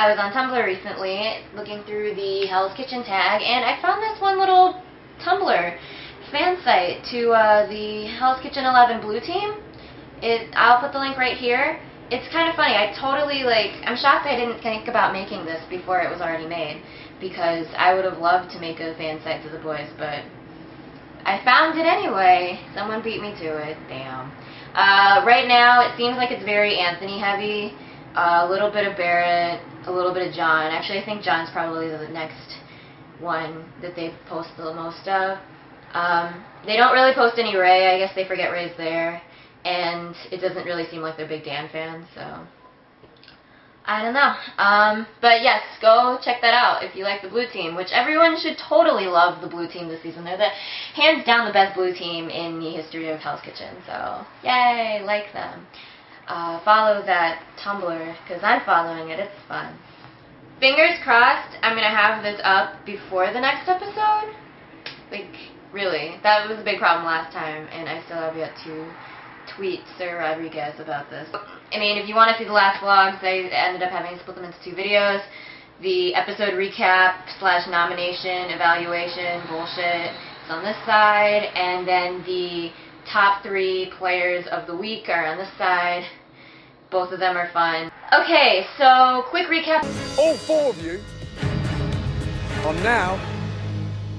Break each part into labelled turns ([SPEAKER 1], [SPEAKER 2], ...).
[SPEAKER 1] I was on Tumblr recently looking through the Hell's Kitchen tag, and I found this one little Tumblr fan site to the Hell's Kitchen 11 blue team. I'll put the link right here. It's kind of funny. I'm shocked I didn't think about making this before it was already made, because I would have loved to make a fan site to the boys, but I found it anyway. Someone beat me to it. Damn. Right now, it seems like it's very Anthony heavy. A little bit of Barrett, a little bit of John. Actually, I think John's probably the next one that they post the most of. They don't really post any Ray. I guess they forget Ray's there. And it doesn't really seem like they're big Dan fans, so I don't know. But yes, go check that out if you like the blue team, which everyone should totally love the blue team this season. They're hands down the best blue team in the history of Hell's Kitchen, so yay, like them. Follow that Tumblr, because I'm following it. It's fun. Fingers crossed I'm going to have this up before the next episode. Like, really. That was a big problem last time, and I still have yet to tweet Sir Rodriguez about this. I mean, if you want to see the last vlogs, I ended up having to split them into 2 videos. The episode recap / nomination, evaluation, bullshit, is on this side, and then the top 3 players of the week are on this side. Both of them are fun. Okay, so quick recap.
[SPEAKER 2] All 4 of you are now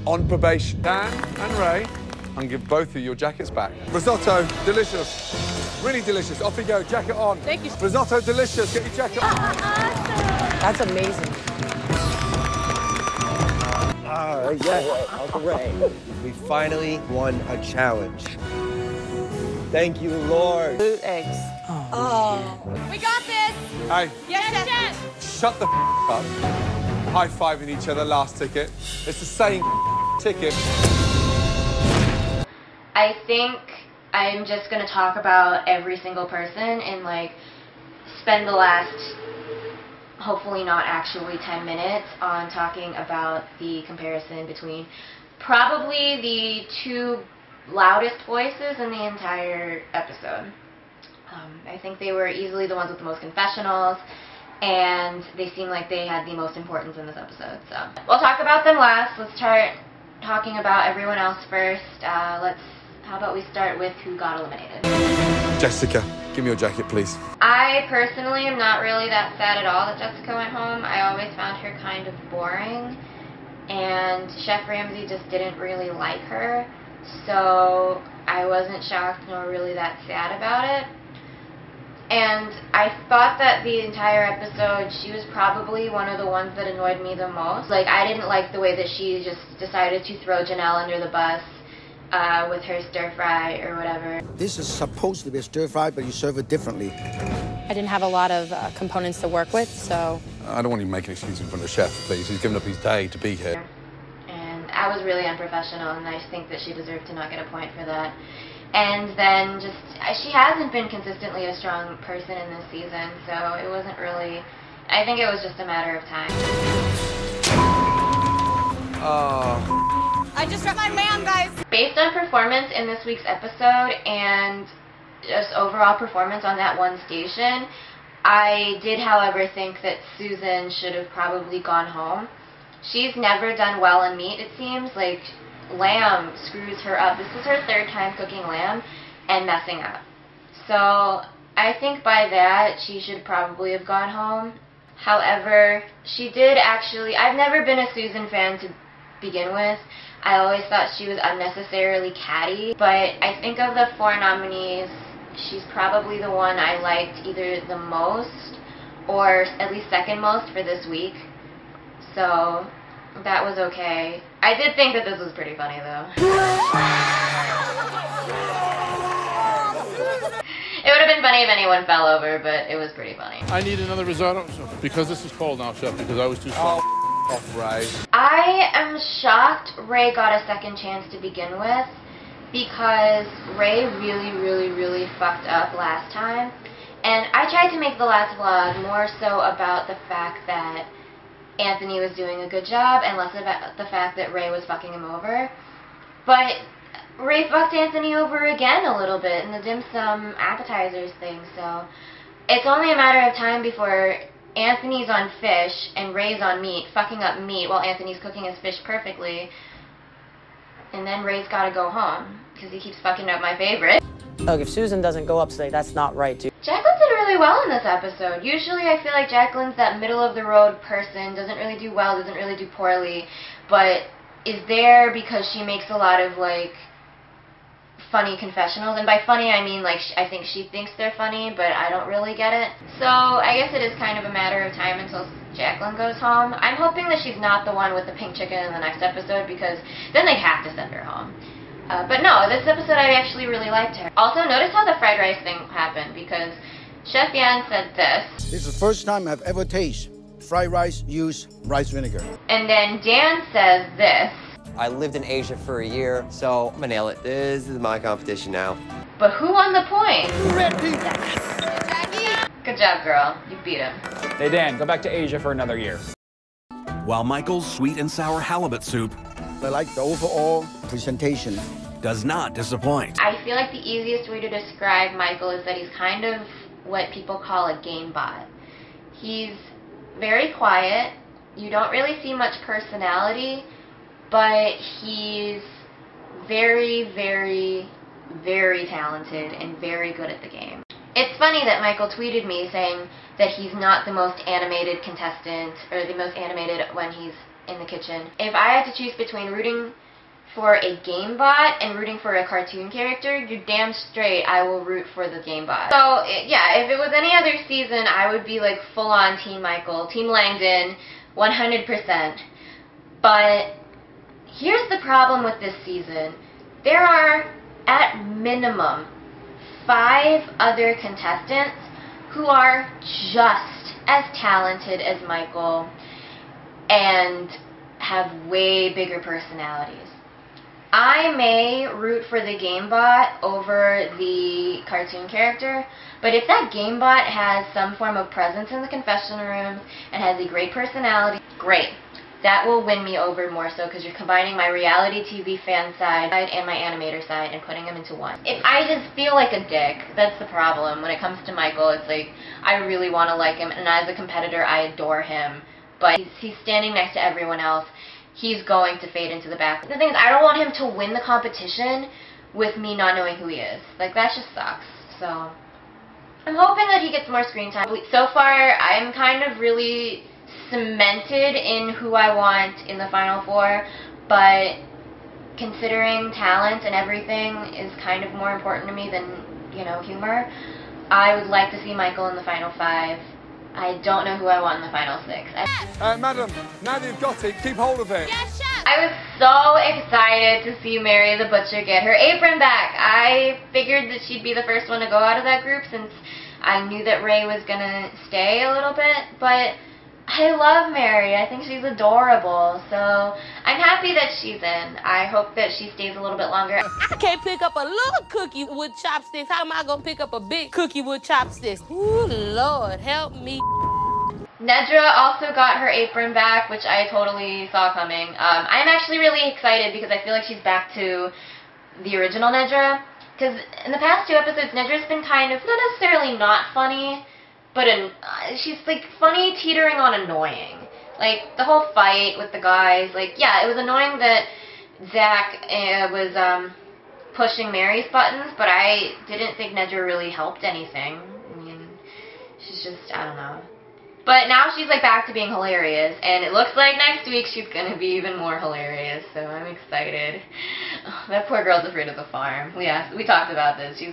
[SPEAKER 2] on probation. Dan and Ray, I'm going to give both of you your jackets back. Risotto, delicious. Really delicious. Off you go, jacket on.
[SPEAKER 3] Thank you.
[SPEAKER 2] Risotto, delicious. Get your jacket on.
[SPEAKER 3] That's amazing.
[SPEAKER 4] Yeah, Uncle Ray. We finally won a challenge. Thank you, Lord.
[SPEAKER 3] Blue eggs.
[SPEAKER 5] Oh. We got this.
[SPEAKER 2] Hey.
[SPEAKER 5] Yes, Chef.
[SPEAKER 2] Shut the up. High-fiving each other, last ticket. It's the same ticket.
[SPEAKER 1] I think I'm just going to talk about every single person and, like, spend the last, hopefully not actually 10 minutes on talking about the comparison between probably the 2 loudest voices in the entire episode. I think they were easily the ones with the most confessionals, and they seem like they had the most importance in this episode. So we'll talk about them last. Let's start talking about everyone else first. How about we start with who got eliminated?
[SPEAKER 2] Jessica, give me your jacket, please.
[SPEAKER 1] I personally am not really that sad at all that Jessica went home. I always found her kind of boring, and Chef Ramsay just didn't really like her, so I wasn't shocked nor really that sad about it. And I thought that the entire episode, she was probably one of the ones that annoyed me the most. Like, I didn't like the way that she just decided to throw Janelle under the bus with her stir-fry or whatever.
[SPEAKER 4] This is supposed to be a stir-fry, but you serve it differently.
[SPEAKER 6] I didn't have a lot of components to work with, so...
[SPEAKER 2] I don't want you to make an excuse in front of the chef, please. He's given up his day to be here.
[SPEAKER 1] And I was really unprofessional, and I think that she deserved to not get a point for that. And then she hasn't been consistently a strong person in this season, so it wasn't really, I think it was just a matter of time.
[SPEAKER 5] I just met my man, guys.
[SPEAKER 1] Based on performance in this week's episode and just overall performance on that one station, I did, however, think that Susan should have probably gone home. She's never done well in meat, it seems. Like, lamb screws her up. This is her 3rd time cooking lamb and messing up. So I think by that she should probably have gone home. However, she did actually, I've never been a Susan fan to begin with. I always thought she was unnecessarily catty, but I think of the 4 nominees, she's probably the one I liked either the most or at least 2nd most for this week. So that was okay. I did think that this was pretty funny, though. It would have been funny if anyone fell over, but it was pretty funny.
[SPEAKER 7] I need another risotto, because this is cold now, Chef, because I was too soft.
[SPEAKER 2] Off, Ray.
[SPEAKER 1] I am shocked Ray got a 2nd chance to begin with, because Ray really fucked up last time. And I tried to make the last vlog more so about the fact that Anthony was doing a good job and less about the fact that Ray was fucking him over. But Ray fucked Anthony over again a little bit in the dim sum appetizers thing, so it's only a matter of time before Anthony's on fish and Ray's on meat, fucking up meat while Anthony's cooking his fish perfectly. And then Ray's gotta go home because he keeps fucking up my favorite.
[SPEAKER 3] Look, if Susan doesn't go up today, that's not right, dude.
[SPEAKER 1] Jacqueline did really well in this episode. Usually I feel like Jacqueline's that middle-of-the-road person, doesn't really do well, doesn't really do poorly, but is there because she makes a lot of, like, funny confessionals. And by funny, I mean, like, I think she thinks they're funny, but I don't really get it. So I guess it is kind of a matter of time until Jacqueline goes home. I'm hoping that she's not the one with the pink chicken in the next episode, because then they'd have to send her home. But no, this episode I actually really liked her. Also, notice how the fried rice thing happened, because Chef Yan said this.
[SPEAKER 4] This is the first time I've ever tasted fried rice use rice vinegar.
[SPEAKER 1] And then Dan says this.
[SPEAKER 8] I lived in Asia for a year, so I'm gonna nail it. This is my competition now.
[SPEAKER 1] But who won the point?
[SPEAKER 4] Red team.
[SPEAKER 1] Good job, girl. You beat him.
[SPEAKER 9] Hey, Dan, go back to Asia for another year.
[SPEAKER 10] While Michael's sweet and sour halibut soup
[SPEAKER 4] I like the overall presentation.
[SPEAKER 10] does not disappoint.
[SPEAKER 1] I feel like the easiest way to describe Michael is that he's kind of what people call a game bot. He's very quiet. You don't really see much personality, but he's very, very, very talented and very good at the game. It's funny that Michael tweeted me saying that he's not the most animated contestant, or the most animated when he's in the kitchen. If I had to choose between rooting for a game bot and rooting for a cartoon character, you're damn straight I will root for the game bot. So, yeah, if it was any other season, I would be like full-on Team Michael, Team Langdon, 100%. But here's the problem with this season. There are, at minimum, 5 other contestants who are just as talented as Michael and have way bigger personalities. I may root for the game bot over the cartoon character, but if that game bot has some form of presence in the confession room and has a great personality, great. That will win me over more so because you're combining my reality TV fan side and my animator side and putting them into one. If I just feel like a dick, that's the problem. When it comes to Michael, it's like, I really want to like him, and as a competitor, I adore him. But he's standing next to everyone else. He's going to fade into the back. The thing is, I don't want him to win the competition with me not knowing who he is. Like, that just sucks. So, I'm hoping that he gets more screen time. So far, I'm kind of really cemented in who I want in the Final Four, but considering talent and everything is kind of more important to me than, you know, humor, I would like to see Michael in the Final 5. I don't know who I want in the Final 6.
[SPEAKER 2] Madam, now that you've got it, keep hold of it.
[SPEAKER 5] Yes, chef.
[SPEAKER 1] I was so excited to see Mary the Butcher get her apron back. I figured that she'd be the first one to go out of that group since I knew that Ray was going to stay a little bit, but I love Mary. I think she's adorable, so I'm happy that she's in. I hope that she stays a little bit longer.
[SPEAKER 11] I can't pick up a little cookie with chopsticks. How am I going to pick up a big cookie with chopsticks? Ooh, Lord, help me.
[SPEAKER 1] Nedra also got her apron back, which I totally saw coming. I'm actually really excited because I feel like she's back to the original Nedra. Because in the past 2 episodes, Nedra's been kind of, not necessarily not funny, but she's, like, funny teetering on annoying. Like, the whole fight with the guys, like, yeah, it was annoying that Zach was pushing Mary's buttons, but I didn't think Nedra really helped anything. I mean, she's just, I don't know. But now she's, like, back to being hilarious, and it looks like next week she's gonna be even more hilarious, so I'm excited. Oh, that poor girl's afraid of the farm. We talked about this. She's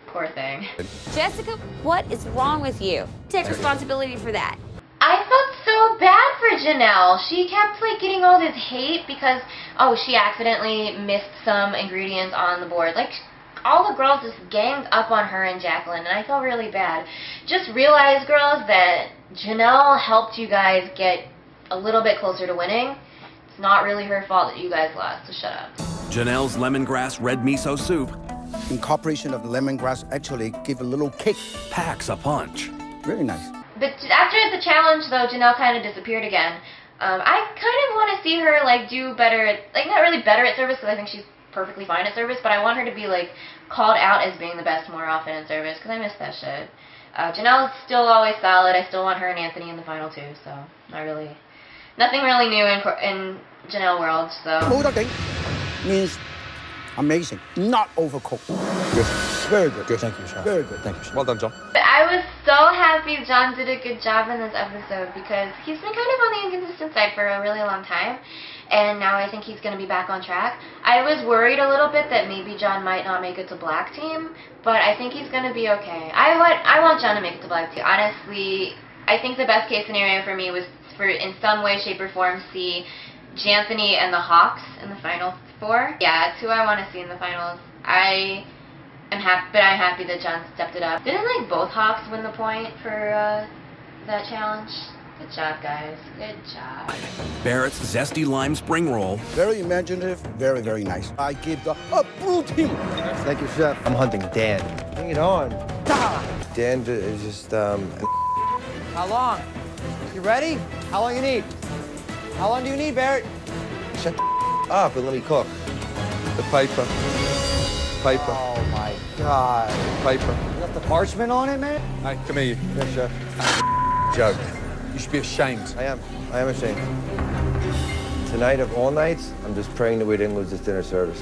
[SPEAKER 1] poor thing.
[SPEAKER 12] Jessica, what is wrong with you? Take responsibility for that.
[SPEAKER 1] I felt so bad for Janelle. She kept, like, getting all this hate because, oh, she accidentally missed some ingredients on the board. Like, all the girls just ganged up on her and Jacqueline, and I felt really bad. Just realize, girls, that Janelle helped you guys get a little bit closer to winning. It's not really her fault that you guys lost, so shut up.
[SPEAKER 10] Janelle's lemongrass red miso soup
[SPEAKER 4] Incorporation of lemongrass actually give a little kick.
[SPEAKER 10] packs a punch.
[SPEAKER 4] Really nice.
[SPEAKER 1] But after the challenge, though, Janelle kind of disappeared again. I kind of want to see her, like, do better at, like, not really better at service, because I think she's perfectly fine at service, but I want her to be, like, called out as being the best more often in service, because I miss that shit. Janelle's still always solid. I still want her and Anthony in the final two, so nothing really new in Janelle world, so.
[SPEAKER 4] Means amazing, not overcooked. Good. Very good. Good. Thank you, Chef. Very good. Thank you, Chef.
[SPEAKER 2] Well done, John.
[SPEAKER 1] I was so happy John did a good job in this episode because he's been kind of on the inconsistent side for a really long time, and now I think he's going to be back on track. I was worried a little bit that maybe John might not make it to Black Team, but I think he's going to be okay. I want John to make it to Black Team. Honestly, I think the best case scenario for me was for, in some way, shape, or form, see Janthony and the Hawks in the final four. Yeah, it's who I want to see in the finals. I'm happy that John stepped it up. Didn't like both Hawks win the point for that challenge? Good job, guys. Good job.
[SPEAKER 10] Barrett's Zesty Lime Spring Roll.
[SPEAKER 4] Very imaginative, very, very nice. I give the blue team.
[SPEAKER 8] Thank you, Chef. I'm hunting Dan. Bring it on. Dan is just,
[SPEAKER 3] How long? You ready? How long you need? How long do you need, Barrett?
[SPEAKER 8] Shut the up and let me cook.
[SPEAKER 2] The paper. Paper.
[SPEAKER 3] Oh, my God.
[SPEAKER 2] Paper.
[SPEAKER 3] You got the parchment on it, man?
[SPEAKER 2] Hey, come here, you.
[SPEAKER 8] Yes, Chef.
[SPEAKER 2] Joke. You should be ashamed.
[SPEAKER 8] I am ashamed. Tonight of all nights, I'm just praying that we didn't lose this dinner service.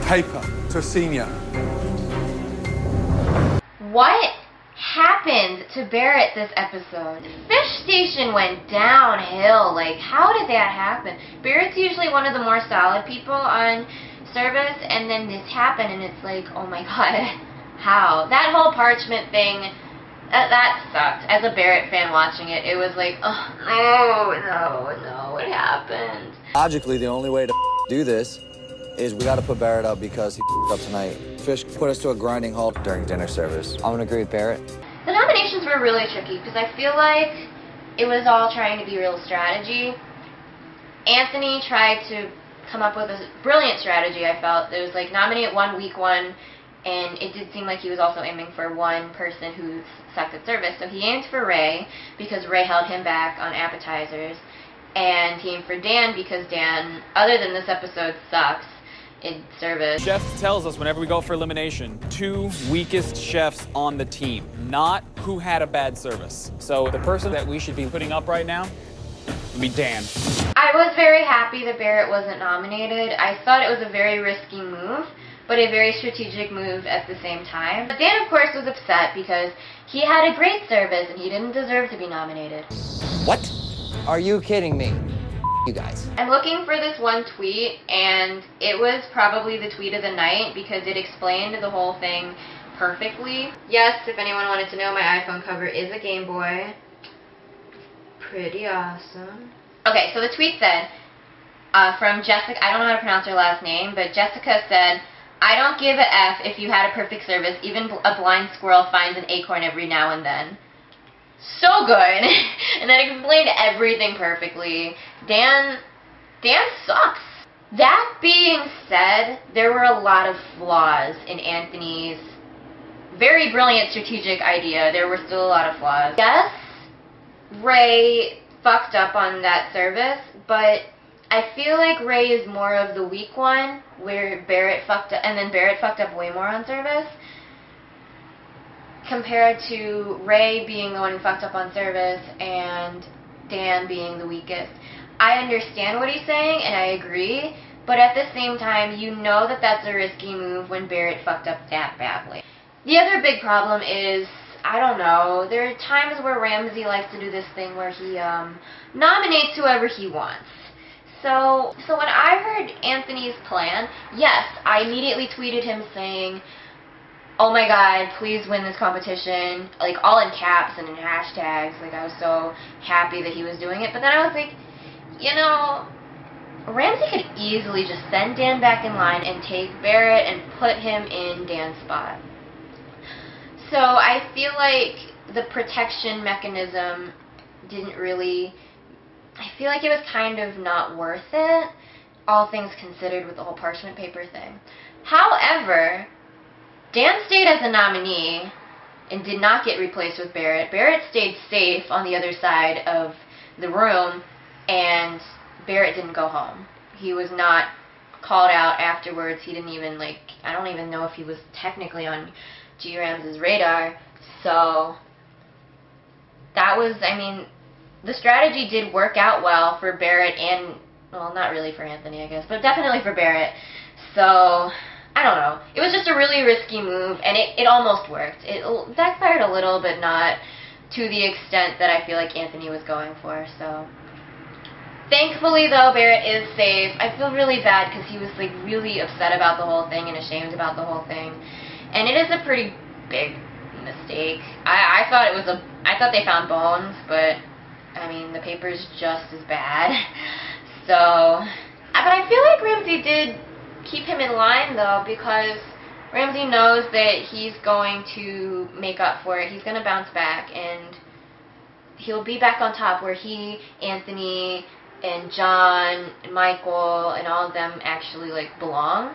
[SPEAKER 2] Paper to a senior.
[SPEAKER 1] What happened to Barrett this episode? The fish station went downhill. Like, how did that happen? Barrett's usually one of the more solid people on service, and then this happened, and it's like, oh my god, how? That whole parchment thing, that sucked. As a Barrett fan watching it, it was like, oh, no, what happened?
[SPEAKER 13] Logically, the only way to do this is we got to put Barrett up because he up tonight. Fish put us to a grinding halt during dinner service. I'm going to agree with Barrett.
[SPEAKER 1] The nominations were really tricky because I feel like it was all trying to be real strategy. Anthony tried to come up with a brilliant strategy, I felt. It was like nominate one weak one, and it did seem like he was also aiming for one person who sucked at service. So he aimed for Ray because Ray held him back on appetizers, and he aimed for Dan because Dan, other than this episode, sucks in service.
[SPEAKER 9] Chef tells us whenever we go for elimination, 2 weakest chefs on the team, not who had a bad service. So the person that we should be putting up right now would be Dan.
[SPEAKER 1] I was very happy that Barrett wasn't nominated. I thought it was a very risky move, but a very strategic move at the same time. But Dan, of course, was upset because he had a great service and he didn't deserve to be nominated.
[SPEAKER 3] What? Are you kidding me? You guys.
[SPEAKER 1] I'm looking for this one tweet, and it was probably the tweet of the night because it explained the whole thing perfectly. Yes, if anyone wanted to know, my iPhone cover is a Game Boy. Pretty awesome. Okay, so the tweet said, from Jessica, I don't know how to pronounce her last name, but Jessica said, I don't give a F if you had a perfect service. Even a blind squirrel finds an acorn every now and then. So good. And that explained everything perfectly. Dan sucks. That being said, there were a lot of flaws in Anthony's very brilliant strategic idea. There were still a lot of flaws. Yes, Ray fucked up on that service, but I feel like Ray is more of the weak one, where Barrett fucked up, and then Barrett fucked up way more on service, compared to Ray being the one who fucked up on service and Dan being the weakest. I understand what he's saying, and I agree, but at the same time, you know that that's a risky move when Barrett fucked up that badly. The other big problem is, I don't know, there are times where Ramsey likes to do this thing where he nominates whoever he wants. So when I heard Anthony's plan, yes, I immediately tweeted him saying, oh my god, please win this competition, like all in caps and in hashtags. Like, I was so happy that he was doing it. But then I was like, you know, Ramsey could easily just send Dan back in line and take Barrett and put him in Dan's spot. So I feel like the protection mechanism didn't really, I feel like it was kind of not worth it, all things considered, with the whole parchment paper thing. However, Dan stayed as a nominee and did not get replaced with Barrett. Barrett stayed safe on the other side of the room, and Barrett didn't go home. He was not called out afterwards. He didn't even, like, I don't even know if he was technically on G-Rams's radar. So that was, I mean, the strategy did work out well for Barrett and, well, not really for Anthony, I guess, but definitely for Barrett. So, I don't know. It was just a really risky move, and it almost worked. It backfired a little, but not to the extent that I feel like Anthony was going for, so. Thankfully, though, Barrett is safe. I feel really bad because he was, like, really upset about the whole thing and ashamed about the whole thing. And it is a pretty big mistake. I thought they found bones, but, I mean, the paper's just as bad. So, but I feel like Ramsey did keep him in line, though, because Ramsey knows that he's going to make up for it. He's going to bounce back, and he'll be back on top where he, Anthony, and John, and Michael, and all of them actually, like, belong.